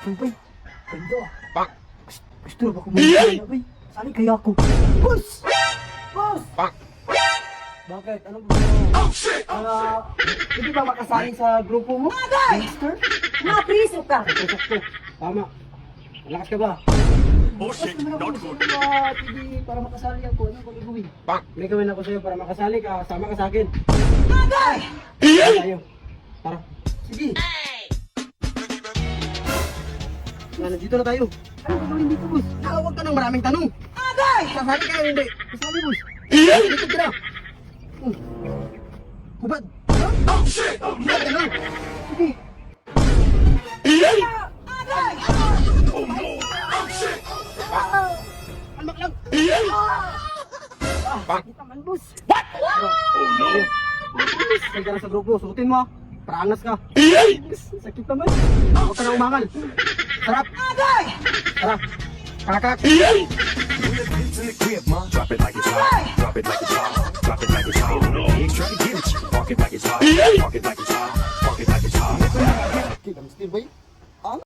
Bay, ganda. Gusto na ba kumain na, bay? Sali kaya ako. Boss! Boss! Bakit? Anong gusto mo? Hindi ba makasali sa grupo mo? Gangster? Napriso ka! Sakto. Tama. Malakas ka ba? Oh shit, not good. Hindi, para makasali ako. Ano ba gagawin? May gawin ako sa'yo para makasali ka. Sama ka sa akin. Agay! Tayo. Tara. Sige. Nandito na tayo. Ano gagawin dito, boss? Huwag ka ng maraming tanong. Agay! Sasali ka hindi. Sasali, boss. Dito ka na. Hubad. Oh shit! Oh no! Hubad ka na. Sige. Agay! Oh no! Oh shit! Almak lang. Sakit naman, boss. Oh no! Huwag ka na sa grupo. Suotin mo, ah. Para angas ka. Sakit naman. Huwag ka na umangal. Sarap. Agay! Tara. Kakak. It's in the crib, ma. Drop it like it's hot. Drop it like it's hot. Drop it like it's hot. Big try to get it. Park it like it's hot. Park it like